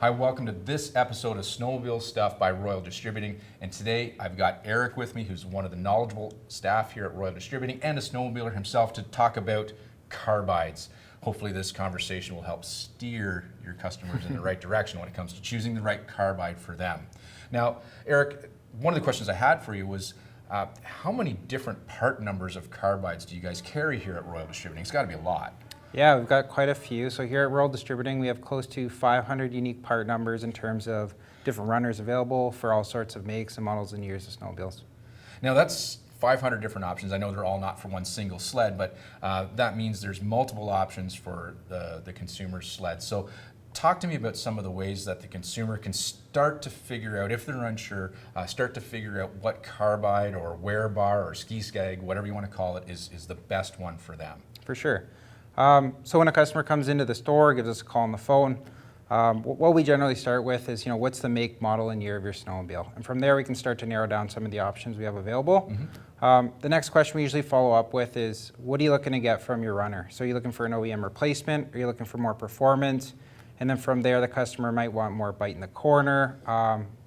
Hi, welcome to this episode of Snowmobile Stuff by Royal Distributing. And today I've got Eric with me, who's one of the knowledgeable staff here at Royal Distributing and a snowmobiler himself, to talk about carbides. Hopefully this conversation will help steer your customers in the right direction when it comes to choosing the right carbide for them. Now, Eric, one of the questions I had for you was, how many different part numbers of carbides do you guys carry here at Royal Distributing? It's got to be a lot. Yeah, we've got quite a few. So here at Royal Distributing, we have close to 500 unique part numbers in terms of different runners available for all sorts of makes and models and years of snowmobiles. Now that's 500 different options. I know they're all not for one single sled, but that means there's multiple options for the consumer's sled. So talk to me about some of the ways that the consumer can start to figure out, if they're unsure, start to figure out what carbide or wear bar or ski skag, whatever you want to call it, is the best one for them. For sure. So when a customer comes into the store, gives us a call on the phone, what we generally start with is, what's the make, model, and year of your snowmobile? And from there, we can start to narrow down some of the options we have available. The next question we usually follow up with is, what are you looking to get from your runner? So are you looking for an OEM replacement? Are you looking for more performance? And then from there, the customer might want more bite in the corner,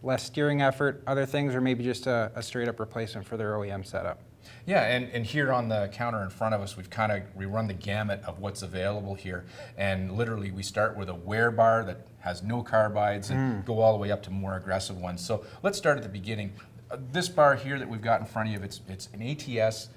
less steering effort, other things, or maybe just a straight up replacement for their OEM setup. Yeah, and here on the counter in front of us, we run the gamut of what's available here, and literally we start with a wear bar that has no carbides and go all the way up to more aggressive ones. So let's start at the beginning. This bar here that we've got in front of you, it's an ATS.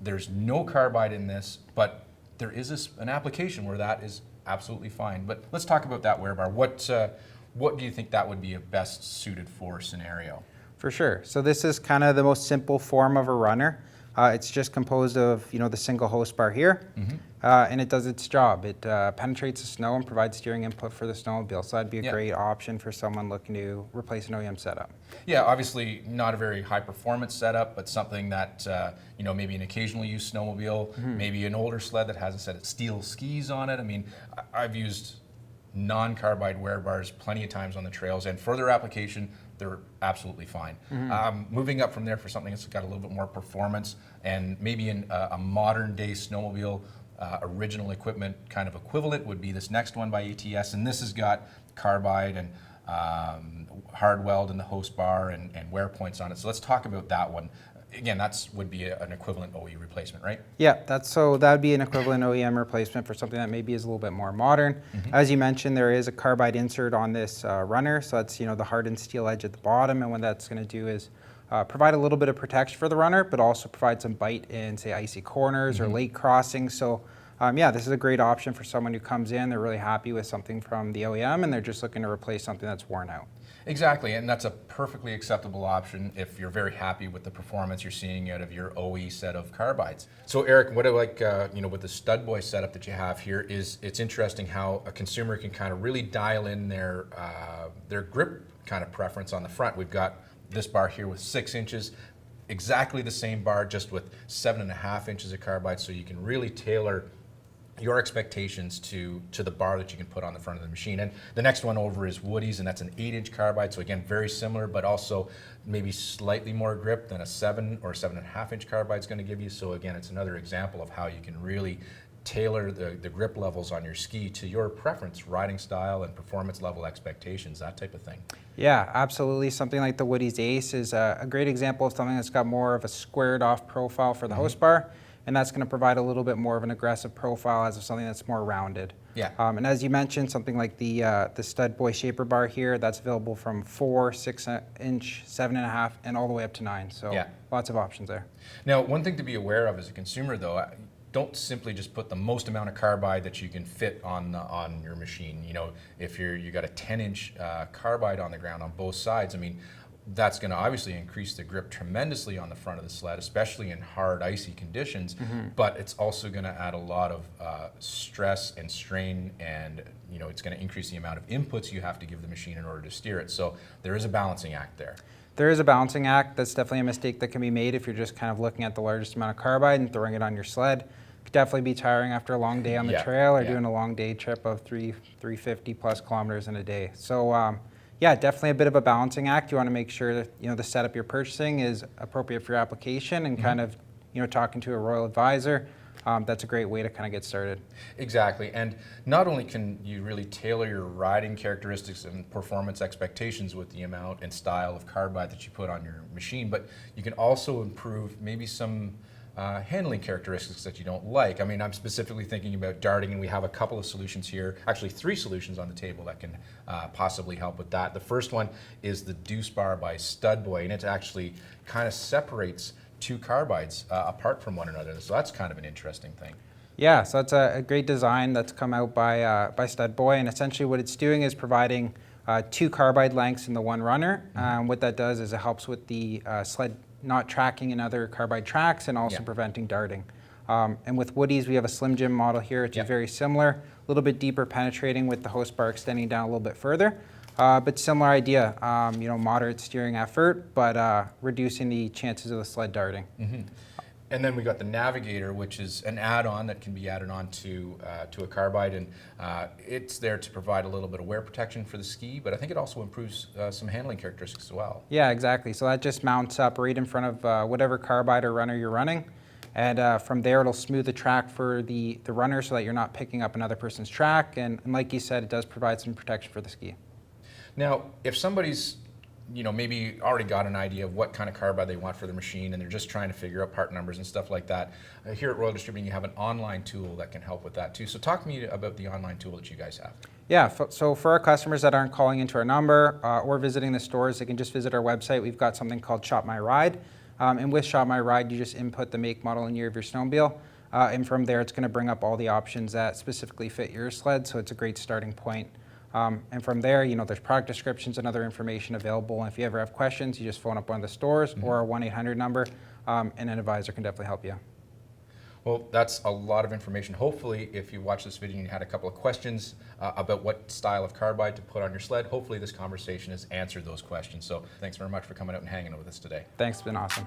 There's no carbide in this, but there is an application where that is absolutely fine. But let's talk about that wear bar. What do you think that would be a best suited for scenario? For sure. So this is kind of the most simple form of a runner. It's just composed of, the single host bar here, and it does its job. It penetrates the snow and provides steering input for the snowmobile. So that'd be a great option for someone looking to replace an OEM setup. Yeah, obviously not a very high performance setup, but something that, maybe an occasionally used snowmobile, maybe an older sled that has a set of steel skis on it. I mean, I've used non-carbide wear bars plenty of times on the trails, and for their application, they're absolutely fine. Moving up from there for something that's got a little bit more performance and maybe in a modern day snowmobile original equipment kind of equivalent would be this next one by ATS, and this has got carbide and hard weld in the host bar and wear points on it. So let's talk about that one. Again, would be an equivalent OE replacement, right? Yeah, that would be an equivalent OEM replacement for something that maybe is a little bit more modern. As you mentioned, there is a carbide insert on this runner, so that's the hardened steel edge at the bottom, and what that's going to do is provide a little bit of protection for the runner, but also provide some bite in, say, icy corners or lake crossings. So this is a great option for someone who comes in, they're really happy with something from the OEM, and they're just looking to replace something that's worn out. Exactly, and that's a perfectly acceptable option if you're very happy with the performance you're seeing out of your OE set of carbides. So Eric, what I like, with the Studboy setup that you have here is it's interesting how a consumer can kind of really dial in their grip kind of preference on the front. We've got this bar here with 6 inches, exactly the same bar, just with 7.5 inches of carbide, so you can really tailor your expectations to the bar that you can put on the front of the machine. And the next one over is Woody's, and that's an 8-inch carbide, so again, very similar, but also maybe slightly more grip than a 7 or 7.5-inch carbide is going to give you. So again, it's another example of how you can really tailor the grip levels on your ski to your preference, riding style and performance level expectations, that type of thing. Yeah, absolutely. Something like the Woody's Ace is a great example of something that's got more of a squared off profile for the host bar, and that's going to provide a little bit more of an aggressive profile as of something that's more rounded. Yeah. And as you mentioned, something like the Studboy shaper bar here, that's available from 4, 6-inch, 7.5, and all the way up to 9. So lots of options there. Now, one thing to be aware of as a consumer, though, don't simply just put the most amount of carbide that you can fit on your machine. If you got a 10-inch carbide on the ground on both sides, I mean, that's going to obviously increase the grip tremendously on the front of the sled, especially in hard, icy conditions, but it's also going to add a lot of stress and strain, and it's going to increase the amount of inputs you have to give the machine in order to steer it. So there is a balancing act there. There is a balancing act. That's definitely a mistake that can be made if you're just kind of looking at the largest amount of carbide and throwing it on your sled. It could definitely be tiring after a long day on the trail or doing a long day trip of 350 plus kilometers in a day. So definitely a bit of a balancing act. You want to make sure that the setup you're purchasing is appropriate for your application, and kind of talking to a Royal advisor that's a great way to kind of get started. Exactly, and not only can you really tailor your riding characteristics and performance expectations with the amount and style of carbide that you put on your machine, but you can also improve maybe some handling characteristics that you don't like. I mean, I'm specifically thinking about darting, and we have a couple of solutions here, actually 3 solutions on the table that can possibly help with that. The first one is the Deuce Bar by Studboy, and it actually kind of separates 2 carbides apart from one another, so that's kind of an interesting thing. Yeah, so it's a great design that's come out by Studboy, and essentially what it's doing is providing 2 carbide lengths in the one runner. What that does is it helps with the sled not tracking in other carbide tracks and also preventing darting. And with Woodies, we have a Slim Jim model here, which is very similar, a little bit deeper penetrating with the host bar extending down a little bit further. But similar idea, moderate steering effort, but reducing the chances of the sled darting. And then we got the Navigator, which is an add-on that can be added on to a carbide, and it's there to provide a little bit of wear protection for the ski, but I think it also improves some handling characteristics as well. Yeah, exactly. So that just mounts up right in front of whatever carbide or runner you're running, and from there it'll smooth the track for the runner so that you're not picking up another person's track, and like you said, it does provide some protection for the ski. Now, if somebody's maybe already got an idea of what kind of carbide they want for their machine, and they're just trying to figure out part numbers and stuff like that. Here at Royal Distributing, you have an online tool that can help with that too. So talk to me about the online tool that you guys have. Yeah, so for our customers that aren't calling into our number or visiting the stores, they can just visit our website. We've got something called Shop My Ride. And with Shop My Ride, you just input the make, model, and year of your snowmobile. And from there, it's going to bring up all the options that specifically fit your sled. So it's a great starting point. And from there, there's product descriptions and other information available. And if you ever have questions, you just phone up one of the stores or our 1-800 number, and an advisor can definitely help you. Well, that's a lot of information. Hopefully, if you watched this video and you had a couple of questions about what style of carbide to put on your sled, hopefully this conversation has answered those questions. So thanks very much for coming out and hanging out with us today. Thanks, it's been awesome.